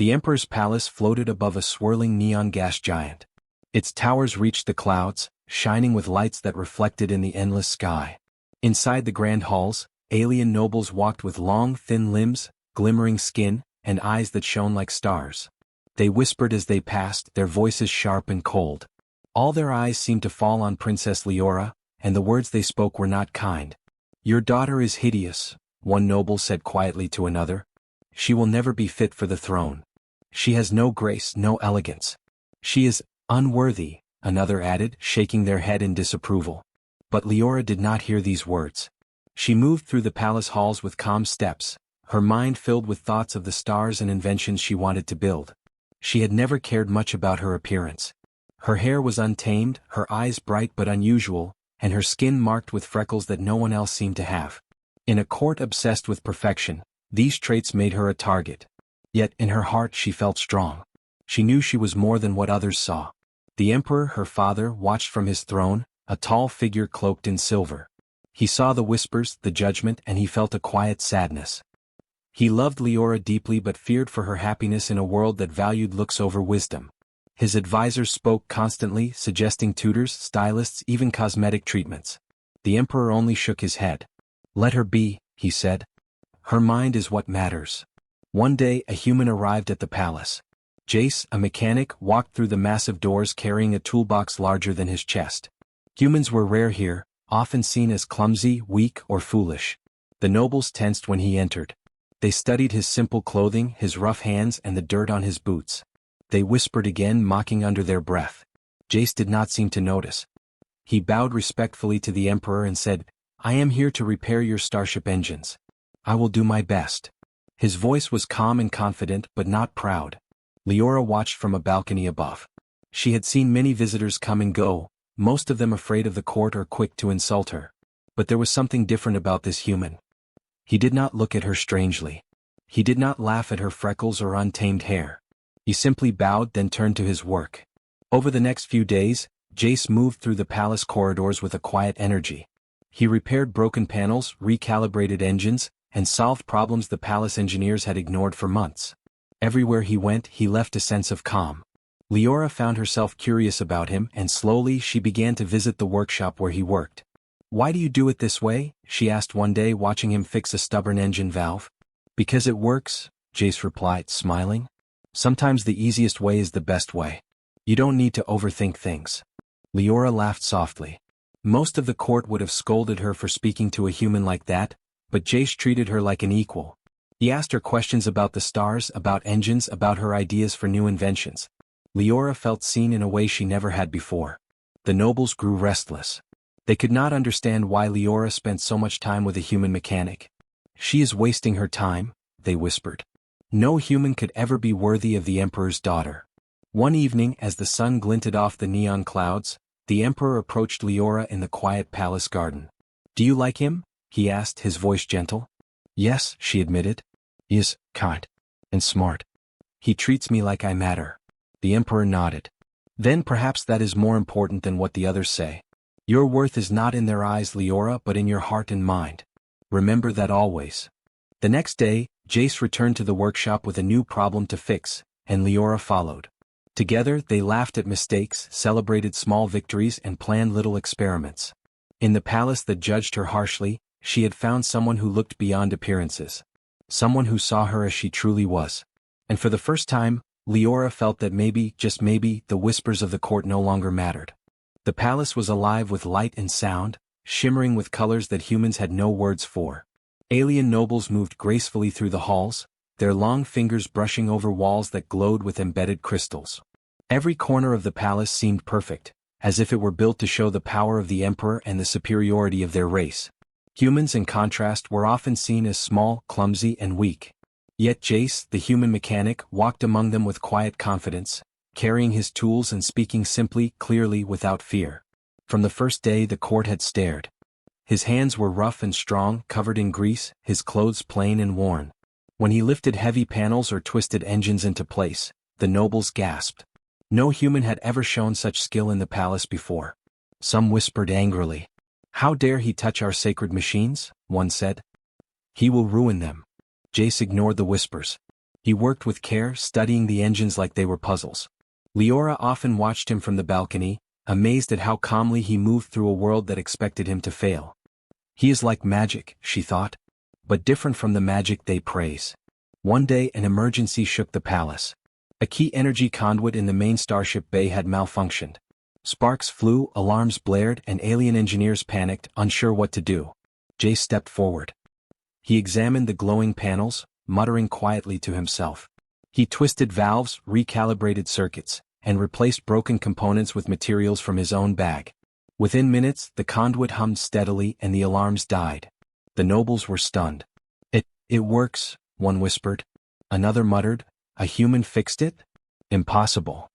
The emperor's palace floated above a swirling neon gas giant. Its towers reached the clouds, shining with lights that reflected in the endless sky. Inside the grand halls, alien nobles walked with long, thin limbs, glimmering skin, and eyes that shone like stars. They whispered as they passed, their voices sharp and cold. All their eyes seemed to fall on Princess Leora, and the words they spoke were not kind. "Your daughter is hideous," one noble said quietly to another. "She will never be fit for the throne. She has no grace, no elegance. She is unworthy," another added, shaking their head in disapproval. But Leora did not hear these words. She moved through the palace halls with calm steps, her mind filled with thoughts of the stars and inventions she wanted to build. She had never cared much about her appearance. Her hair was untamed, her eyes bright but unusual, and her skin marked with freckles that no one else seemed to have. In a court obsessed with perfection, these traits made her a target. Yet in her heart she felt strong. She knew she was more than what others saw. The emperor, her father, watched from his throne, a tall figure cloaked in silver. He saw the whispers, the judgment, and he felt a quiet sadness. He loved Leora deeply but feared for her happiness in a world that valued looks over wisdom. His advisors spoke constantly, suggesting tutors, stylists, even cosmetic treatments. The emperor only shook his head. "Let her be," he said. "Her mind is what matters." One day a human arrived at the palace. Jace, a mechanic, walked through the massive doors carrying a toolbox larger than his chest. Humans were rare here, often seen as clumsy, weak, or foolish. The nobles tensed when he entered. They studied his simple clothing, his rough hands, and the dirt on his boots. They whispered again, mocking under their breath. Jace did not seem to notice. He bowed respectfully to the emperor and said, "I am here to repair your starship engines. I will do my best." His voice was calm and confident but not proud. Leora watched from a balcony above. She had seen many visitors come and go, most of them afraid of the court or quick to insult her. But there was something different about this human. He did not look at her strangely. He did not laugh at her freckles or untamed hair. He simply bowed, then turned to his work. Over the next few days, Jace moved through the palace corridors with a quiet energy. He repaired broken panels, recalibrated engines, and solved problems the palace engineers had ignored for months. Everywhere he went, he left a sense of calm. Leora found herself curious about him, and slowly she began to visit the workshop where he worked. "Why do you do it this way?" she asked one day, watching him fix a stubborn engine valve. "Because it works," Jace replied, smiling. "Sometimes the easiest way is the best way. You don't need to overthink things." Leora laughed softly. Most of the court would have scolded her for speaking to a human like that, but Jace treated her like an equal. He asked her questions about the stars, about engines, about her ideas for new inventions. Leora felt seen in a way she never had before. The nobles grew restless. They could not understand why Leora spent so much time with a human mechanic. "She is wasting her time," they whispered. No human could ever be worthy of the emperor's daughter. One evening, as the sun glinted off the neon clouds, the emperor approached Leora in the quiet palace garden. "Do you like him?" he asked, his voice gentle. "Yes," she admitted. "He is kind and smart. He treats me like I matter." The emperor nodded. "Then perhaps that is more important than what the others say. Your worth is not in their eyes, Leora, but in your heart and mind. Remember that always." The next day, Jace returned to the workshop with a new problem to fix, and Leora followed. Together, they laughed at mistakes, celebrated small victories, and planned little experiments. In the palace that judged her harshly, she had found someone who looked beyond appearances. Someone who saw her as she truly was. And for the first time, Leora felt that maybe, just maybe, the whispers of the court no longer mattered. The palace was alive with light and sound, shimmering with colors that humans had no words for. Alien nobles moved gracefully through the halls, their long fingers brushing over walls that glowed with embedded crystals. Every corner of the palace seemed perfect, as if it were built to show the power of the emperor and the superiority of their race. Humans, in contrast, were often seen as small, clumsy, and weak. Yet Jace, the human mechanic, walked among them with quiet confidence, carrying his tools and speaking simply, clearly, without fear. From the first day the court had stared. His hands were rough and strong, covered in grease, his clothes plain and worn. When he lifted heavy panels or twisted engines into place, the nobles gasped. No human had ever shown such skill in the palace before. Some whispered angrily. "How dare he touch our sacred machines?" one said. "He will ruin them." Jace ignored the whispers. He worked with care, studying the engines like they were puzzles. Leora often watched him from the balcony, amazed at how calmly he moved through a world that expected him to fail. He is like magic, she thought, but different from the magic they praise. One day an emergency shook the palace. A key energy conduit in the main starship bay had malfunctioned. Sparks flew, alarms blared, and alien engineers panicked, unsure what to do. Jace stepped forward. He examined the glowing panels, muttering quietly to himself. He twisted valves, recalibrated circuits, and replaced broken components with materials from his own bag. Within minutes, the conduit hummed steadily and the alarms died. The nobles were stunned. It works, one whispered. Another muttered, a human fixed it? Impossible.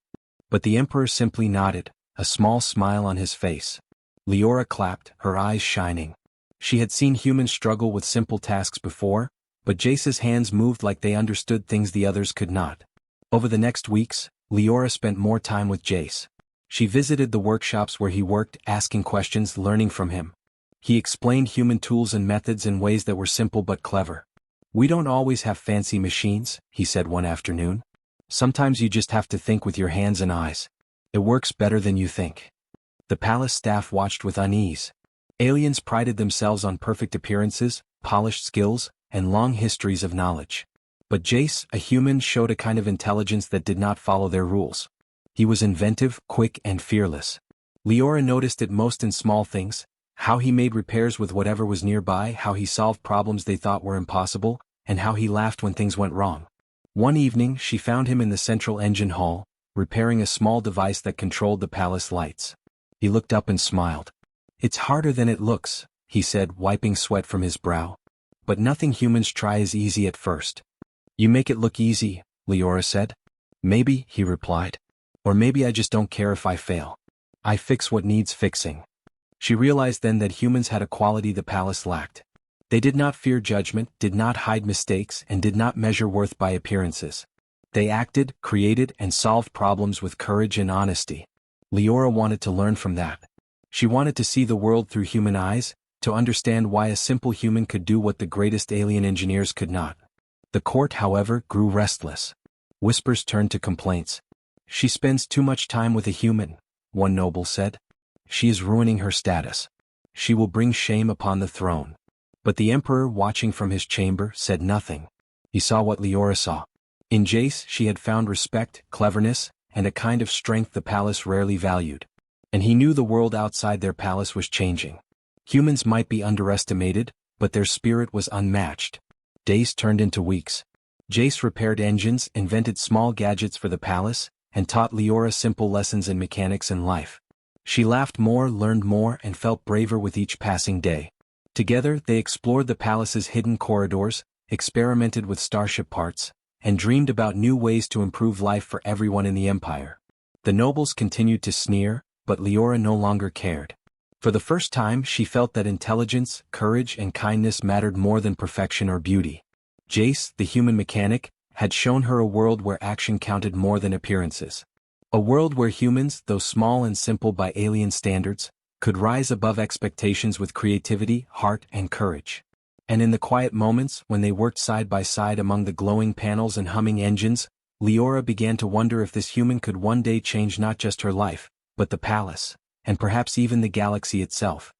But the Emperor simply nodded, a small smile on his face. Leora clapped, her eyes shining. She had seen humans struggle with simple tasks before, but Jace's hands moved like they understood things the others could not. Over the next weeks, Leora spent more time with Jace. She visited the workshops where he worked, asking questions, learning from him. He explained human tools and methods in ways that were simple but clever. We don't always have fancy machines, he said one afternoon. Sometimes you just have to think with your hands and eyes. It works better than you think. The palace staff watched with unease. Aliens prided themselves on perfect appearances, polished skills, and long histories of knowledge. But Jace, a human, showed a kind of intelligence that did not follow their rules. He was inventive, quick, and fearless. Leora noticed it most in small things, how he made repairs with whatever was nearby, how he solved problems they thought were impossible, and how he laughed when things went wrong. One evening she found him in the central engine hall, repairing a small device that controlled the palace lights. He looked up and smiled. It's harder than it looks, he said, wiping sweat from his brow. But nothing humans try is easy at first. You make it look easy, Leora said. Maybe, he replied. Or maybe I just don't care if I fail. I fix what needs fixing. She realized then that humans had a quality the palace lacked. They did not fear judgment, did not hide mistakes, and did not measure worth by appearances. They acted, created, and solved problems with courage and honesty. Leora wanted to learn from that. She wanted to see the world through human eyes, to understand why a simple human could do what the greatest alien engineers could not. The court, however, grew restless. Whispers turned to complaints. She spends too much time with a human, one noble said. She is ruining her status. She will bring shame upon the throne. But the Emperor, watching from his chamber, said nothing. He saw what Leora saw. In Jace she had found respect, cleverness, and a kind of strength the palace rarely valued. And he knew the world outside their palace was changing. Humans might be underestimated, but their spirit was unmatched. Days turned into weeks. Jace repaired engines, invented small gadgets for the palace, and taught Leora simple lessons in mechanics and life. She laughed more, learned more, and felt braver with each passing day. Together they explored the palace's hidden corridors, experimented with starship parts, and dreamed about new ways to improve life for everyone in the Empire. The nobles continued to sneer, but Leora no longer cared. For the first time she felt that intelligence, courage, and kindness mattered more than perfection or beauty. Jace, the human mechanic, had shown her a world where action counted more than appearances. A world where humans, though small and simple by alien standards, could rise above expectations with creativity, heart, and courage. And in the quiet moments, when they worked side by side among the glowing panels and humming engines, Leora began to wonder if this human could one day change not just her life, but the palace, and perhaps even the galaxy itself.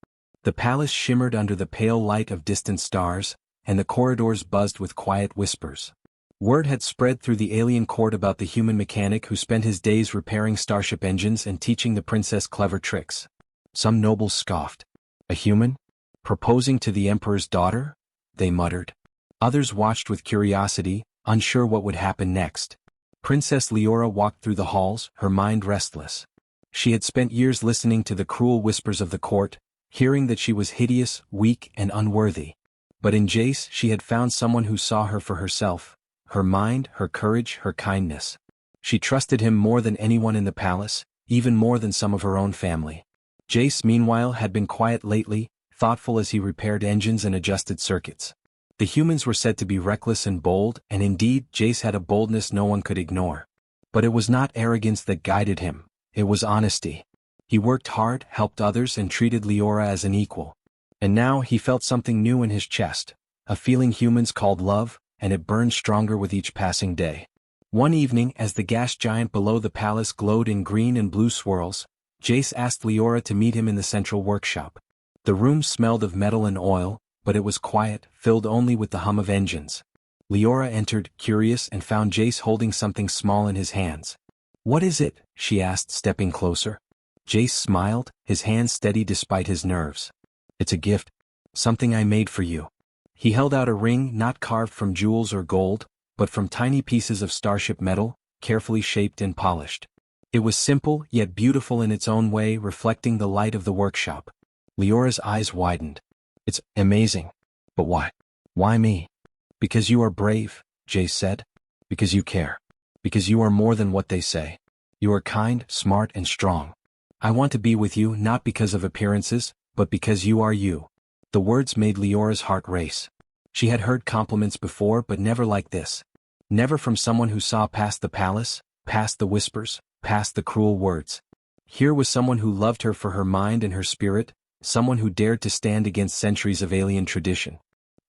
The palace shimmered under the pale light of distant stars, and the corridors buzzed with quiet whispers. Word had spread through the alien court about the human mechanic who spent his days repairing starship engines and teaching the princess clever tricks. Some nobles scoffed. A human? Proposing to the Emperor's daughter? They muttered. Others watched with curiosity, unsure what would happen next. Princess Leora walked through the halls, her mind restless. She had spent years listening to the cruel whispers of the court, hearing that she was hideous, weak, and unworthy. But in Jace she had found someone who saw her for herself, her mind, her courage, her kindness. She trusted him more than anyone in the palace, even more than some of her own family. Jace, meanwhile, had been quiet lately, thoughtful as he repaired engines and adjusted circuits. The humans were said to be reckless and bold, and indeed, Jace had a boldness no one could ignore. But it was not arrogance that guided him, it was honesty. He worked hard, helped others, and treated Leora as an equal. And now he felt something new in his chest, a feeling humans called love, and it burned stronger with each passing day. One evening, as the gas giant below the palace glowed in green and blue swirls, Jace asked Leora to meet him in the central workshop. The room smelled of metal and oil, but it was quiet, filled only with the hum of engines. Leora entered, curious, and found Jace holding something small in his hands. "What is it?" she asked, stepping closer. Jace smiled, his hands steady despite his nerves. "It's a gift. Something I made for you." He held out a ring not carved from jewels or gold, but from tiny pieces of starship metal, carefully shaped and polished. It was simple, yet beautiful in its own way, reflecting the light of the workshop. Leora's eyes widened. "It's amazing. But why? Why me?" "Because you are brave," Jace said. "Because you care. Because you are more than what they say. You are kind, smart, and strong. I want to be with you not because of appearances, but because you are you." The words made Leora's heart race. She had heard compliments before, but never like this. Never from someone who saw past the palace, past the whispers, past the cruel words. Here was someone who loved her for her mind and her spirit, someone who dared to stand against centuries of alien tradition.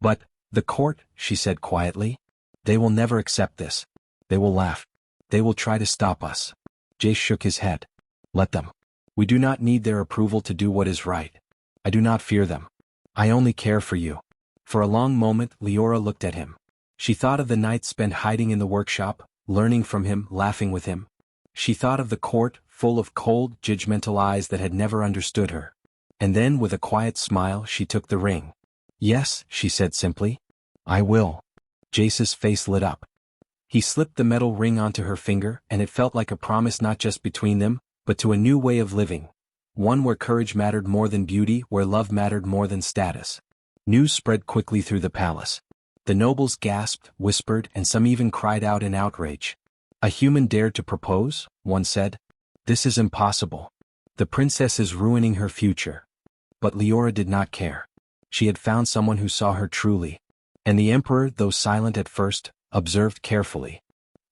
"But, the court," she said quietly. "They will never accept this. They will laugh. They will try to stop us." Jace shook his head. "Let them. We do not need their approval to do what is right. I do not fear them. I only care for you." For a long moment, Leora looked at him. She thought of the nights spent hiding in the workshop, learning from him, laughing with him. She thought of the court, full of cold, judgmental eyes that had never understood her. And then, with a quiet smile, she took the ring. "Yes," she said simply. "I will." Jace's face lit up. He slipped the metal ring onto her finger, and it felt like a promise not just between them, but to a new way of living. One where courage mattered more than beauty, where love mattered more than status. News spread quickly through the palace. The nobles gasped, whispered, and some even cried out in outrage. "A human dared to propose?" one said. "This is impossible. The princess is ruining her future." But Leora did not care. She had found someone who saw her truly. And the emperor, though silent at first, observed carefully.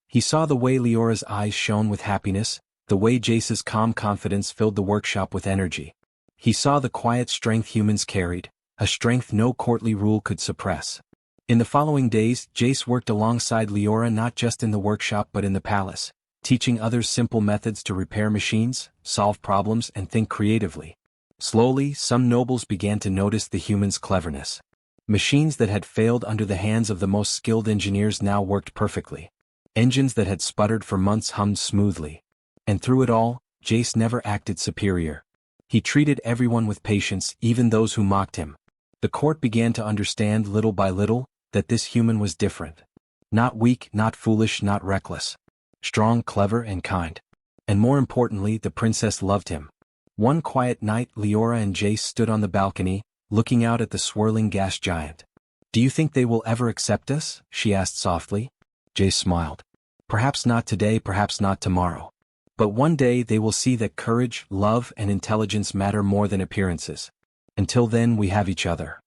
He saw the way Leora's eyes shone with happiness, the way Jace's calm confidence filled the workshop with energy. He saw the quiet strength humans carried, a strength no courtly rule could suppress. In the following days, Jace worked alongside Leora not just in the workshop but in the palace, teaching others simple methods to repair machines, solve problems, and think creatively. Slowly, some nobles began to notice the humans' cleverness. Machines that had failed under the hands of the most skilled engineers now worked perfectly. Engines that had sputtered for months hummed smoothly. And through it all, Jace never acted superior. He treated everyone with patience, even those who mocked him. The court began to understand little by little that this human was different. Not weak, not foolish, not reckless. Strong, clever, and kind. And more importantly, the princess loved him. One quiet night, Leora and Jace stood on the balcony, looking out at the swirling gas giant. "Do you think they will ever accept us?" she asked softly. Jace smiled. "Perhaps not today, perhaps not tomorrow. But one day they will see that courage, love, and intelligence matter more than appearances. Until then, we have each other."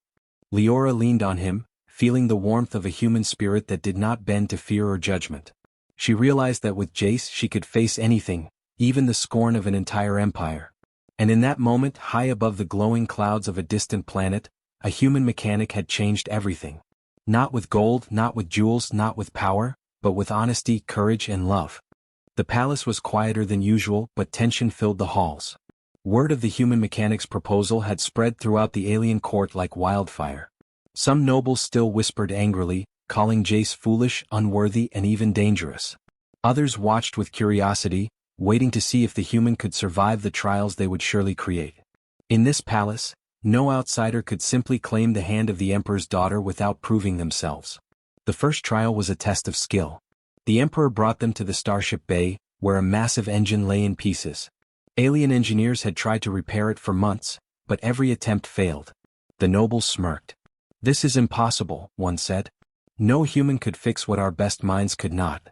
Leora leaned on him, feeling the warmth of a human spirit that did not bend to fear or judgment. She realized that with Jace she could face anything, even the scorn of an entire empire. And in that moment, high above the glowing clouds of a distant planet, a human mechanic had changed everything. Not with gold, not with jewels, not with power, but with honesty, courage, and love. The palace was quieter than usual, but tension filled the halls. Word of the human mechanic's proposal had spread throughout the alien court like wildfire. Some nobles still whispered angrily, calling Jace foolish, unworthy, and even dangerous. Others watched with curiosity, waiting to see if the human could survive the trials they would surely create. In this palace, no outsider could simply claim the hand of the emperor's daughter without proving themselves. The first trial was a test of skill. The emperor brought them to the starship bay, where a massive engine lay in pieces. Alien engineers had tried to repair it for months, but every attempt failed. The nobles smirked. "This is impossible," one said. "No human could fix what our best minds could not."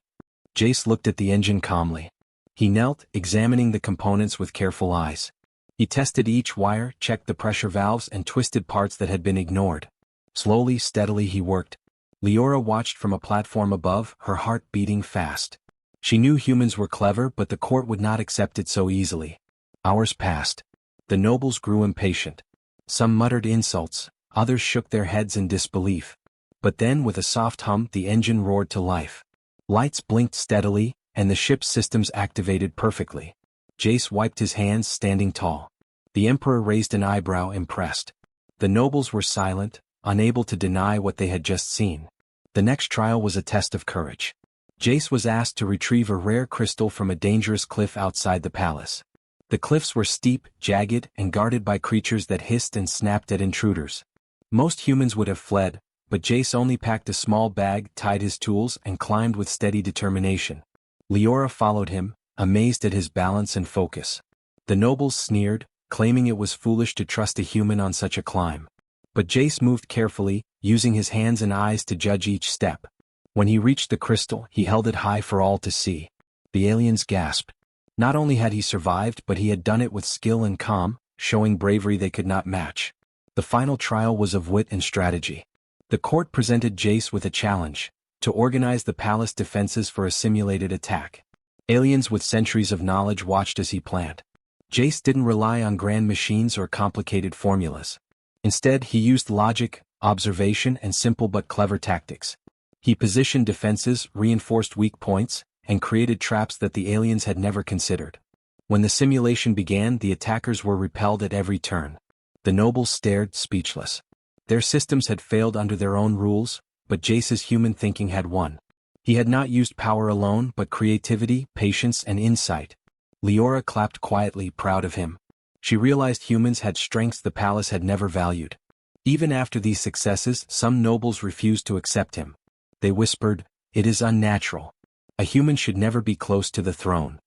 Jace looked at the engine calmly. He knelt, examining the components with careful eyes. He tested each wire, checked the pressure valves, and twisted parts that had been ignored. Slowly, steadily he worked. Leora watched from a platform above, her heart beating fast. She knew humans were clever, but the court would not accept it so easily. Hours passed. The nobles grew impatient. Some muttered insults, others shook their heads in disbelief. But then with a soft hum the engine roared to life. Lights blinked steadily, and the ship's systems activated perfectly. Jace wiped his hands, standing tall. The Emperor raised an eyebrow, impressed. The nobles were silent, unable to deny what they had just seen. The next trial was a test of courage. Jace was asked to retrieve a rare crystal from a dangerous cliff outside the palace. The cliffs were steep, jagged, and guarded by creatures that hissed and snapped at intruders. Most humans would have fled, but Jace only packed a small bag, tied his tools, and climbed with steady determination. Leora followed him, amazed at his balance and focus. The nobles sneered, claiming it was foolish to trust a human on such a climb. But Jace moved carefully, using his hands and eyes to judge each step. When he reached the crystal, he held it high for all to see. The aliens gasped. Not only had he survived, but he had done it with skill and calm, showing bravery they could not match. The final trial was of wit and strategy. The court presented Jace with a challenge: to organize the palace defenses for a simulated attack. Aliens with centuries of knowledge watched as he planned. Jace didn't rely on grand machines or complicated formulas. Instead, he used logic, observation, and simple but clever tactics. He positioned defenses, reinforced weak points, and created traps that the aliens had never considered. When the simulation began, the attackers were repelled at every turn. The nobles stared, speechless. Their systems had failed under their own rules, but Jace's human thinking had won. He had not used power alone, but creativity, patience, and insight. Leora clapped quietly, proud of him. She realized humans had strengths the palace had never valued. Even after these successes, some nobles refused to accept him. They whispered, "It is unnatural. A human should never be close to the throne."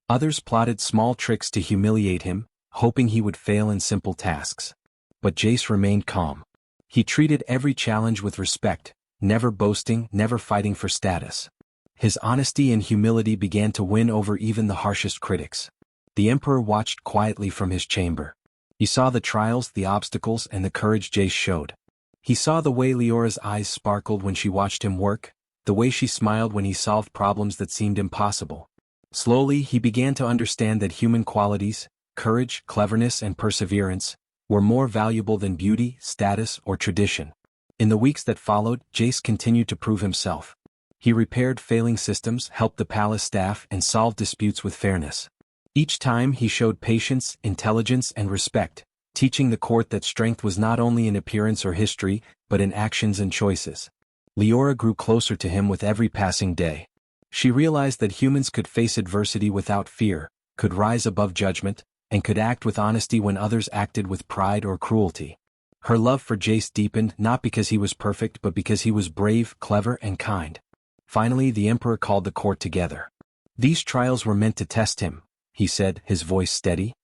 Others plotted small tricks to humiliate him, hoping he would fail in simple tasks. But Jace remained calm. He treated every challenge with respect, never boasting, never fighting for status. His honesty and humility began to win over even the harshest critics. The Emperor watched quietly from his chamber. He saw the trials, the obstacles, and the courage Jace showed. He saw the way Leora's eyes sparkled when she watched him work, the way she smiled when he solved problems that seemed impossible. Slowly, he began to understand that human qualities, courage, cleverness, and perseverance, were more valuable than beauty, status, or tradition. In the weeks that followed, Jace continued to prove himself. He repaired failing systems, helped the palace staff, and solved disputes with fairness. Each time he showed patience, intelligence, and respect, teaching the court that strength was not only in appearance or history, but in actions and choices. Leora grew closer to him with every passing day. She realized that humans could face adversity without fear, could rise above judgment, and could act with honesty when others acted with pride or cruelty. Her love for Jace deepened not because he was perfect but because he was brave, clever, and kind. Finally, the Emperor called the court together. "These trials were meant to test him," he said, his voice steady.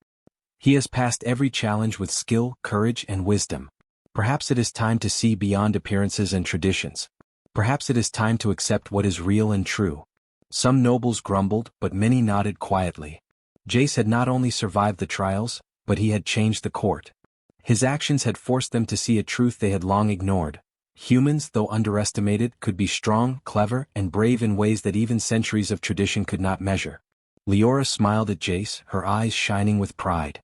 "He has passed every challenge with skill, courage, and wisdom. Perhaps it is time to see beyond appearances and traditions. Perhaps it is time to accept what is real and true." Some nobles grumbled, but many nodded quietly. Jace had not only survived the trials, but he had changed the court. His actions had forced them to see a truth they had long ignored. Humans, though underestimated, could be strong, clever, and brave in ways that even centuries of tradition could not measure. Leora smiled at Jace, her eyes shining with pride.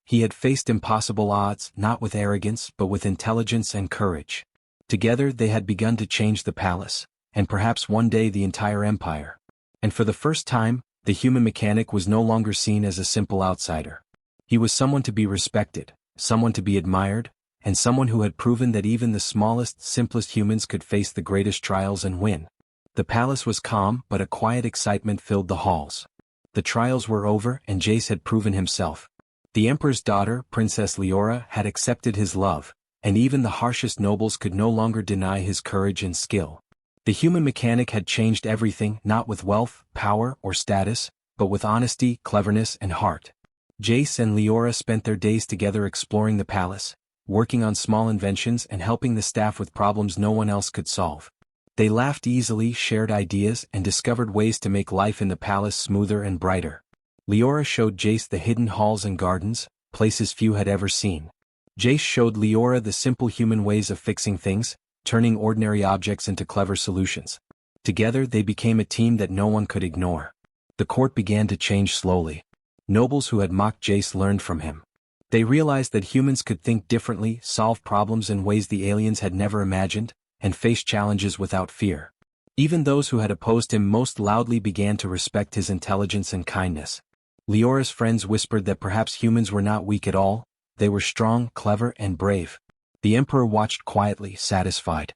He had faced impossible odds, not with arrogance, but with intelligence and courage. Together they had begun to change the palace, and perhaps one day the entire empire. And for the first time, the human mechanic was no longer seen as a simple outsider. He was someone to be respected, someone to be admired, and someone who had proven that even the smallest, simplest humans could face the greatest trials and win. The palace was calm, but a quiet excitement filled the halls. The trials were over, and Jace had proven himself. The Emperor's daughter, Princess Leora, had accepted his love, and even the harshest nobles could no longer deny his courage and skill. The human mechanic had changed everything, not with wealth, power, or status, but with honesty, cleverness, and heart. Jace and Leora spent their days together exploring the palace, working on small inventions and helping the staff with problems no one else could solve. They laughed easily, shared ideas, and discovered ways to make life in the palace smoother and brighter. Leora showed Jace the hidden halls and gardens, places few had ever seen. Jace showed Leora the simple human ways of fixing things, turning ordinary objects into clever solutions. Together they became a team that no one could ignore. The court began to change slowly. Nobles who had mocked Jace learned from him. They realized that humans could think differently, solve problems in ways the aliens had never imagined, and face challenges without fear. Even those who had opposed him most loudly began to respect his intelligence and kindness. Leora's friends whispered that perhaps humans were not weak at all, they were strong, clever, and brave. The Emperor watched quietly, satisfied.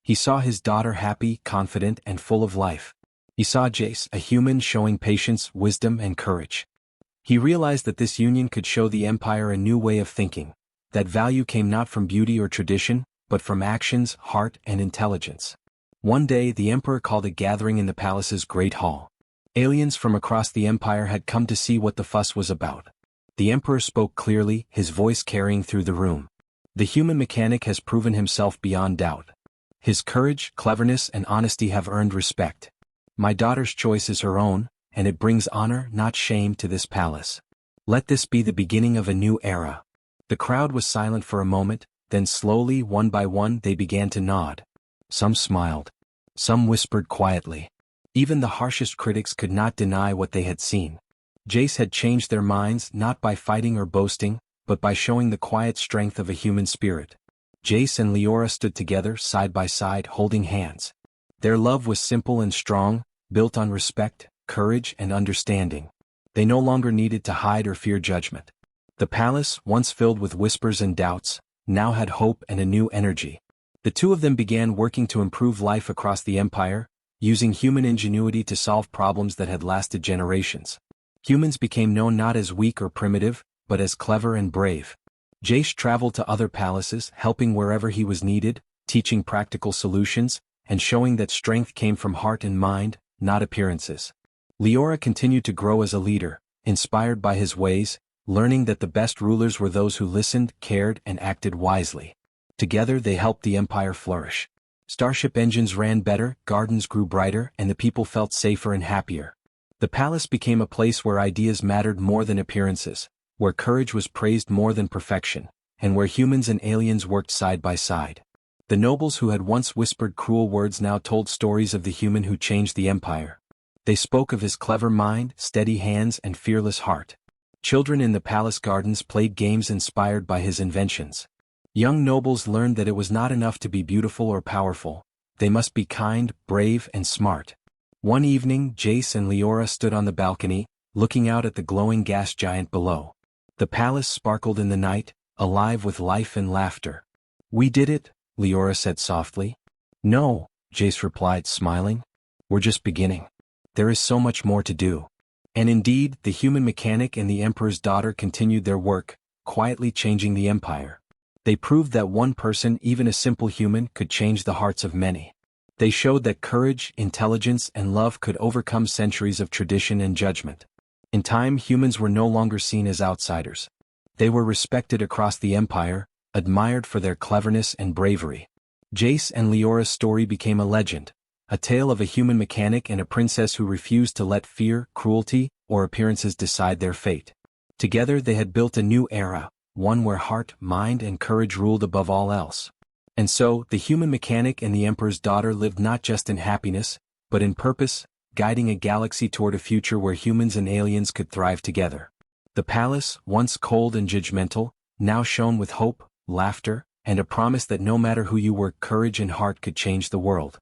He saw his daughter happy, confident, and full of life. He saw Jace, a human showing patience, wisdom, and courage. He realized that this union could show the Empire a new way of thinking, that value came not from beauty or tradition, but from actions, heart, and intelligence. One day the Emperor called a gathering in the palace's great hall. Aliens from across the Empire had come to see what the fuss was about. The Emperor spoke clearly, his voice carrying through the room. The human mechanic has proven himself beyond doubt. His courage, cleverness, and honesty have earned respect. My daughter's choice is her own, and it brings honor, not shame, to this palace. Let this be the beginning of a new era. The crowd was silent for a moment, then slowly, one by one, they began to nod. Some smiled. Some whispered quietly. Even the harshest critics could not deny what they had seen. Jace had changed their minds not by fighting or boasting, but by showing the quiet strength of a human spirit. Jace and Leora stood together, side by side, holding hands. Their love was simple and strong, built on respect, courage, and understanding. They no longer needed to hide or fear judgment. The palace, once filled with whispers and doubts, now had hope and a new energy. The two of them began working to improve life across the Empire, using human ingenuity to solve problems that had lasted generations. Humans became known not as weak or primitive, but as clever and brave. Jace traveled to other palaces, helping wherever he was needed, teaching practical solutions, and showing that strength came from heart and mind, not appearances. Leora continued to grow as a leader, inspired by his ways, learning that the best rulers were those who listened, cared, and acted wisely. Together they helped the Empire flourish. Starship engines ran better, gardens grew brighter, and the people felt safer and happier. The palace became a place where ideas mattered more than appearances, where courage was praised more than perfection, and where humans and aliens worked side by side. The nobles who had once whispered cruel words now told stories of the human who changed the Empire. They spoke of his clever mind, steady hands, and fearless heart. Children in the palace gardens played games inspired by his inventions. Young nobles learned that it was not enough to be beautiful or powerful, they must be kind, brave, and smart. One evening Jace and Leora stood on the balcony, looking out at the glowing gas giant below. The palace sparkled in the night, alive with life and laughter. "We did it," Leora said softly. "No," Jace replied, smiling. "We're just beginning. There is so much more to do." And indeed, the human mechanic and the Emperor's daughter continued their work, quietly changing the Empire. They proved that one person, even a simple human, could change the hearts of many. They showed that courage, intelligence, and love could overcome centuries of tradition and judgment. In time, humans were no longer seen as outsiders. They were respected across the Empire, admired for their cleverness and bravery. Jace and Leora's story became a legend, a tale of a human mechanic and a princess who refused to let fear, cruelty, or appearances decide their fate. Together they had built a new era, one where heart, mind, and courage ruled above all else. And so, the human mechanic and the Emperor's daughter lived not just in happiness, but in purpose, guiding a galaxy toward a future where humans and aliens could thrive together. The palace, once cold and judgmental, now shone with hope, laughter, and a promise that no matter who you were, courage and heart could change the world.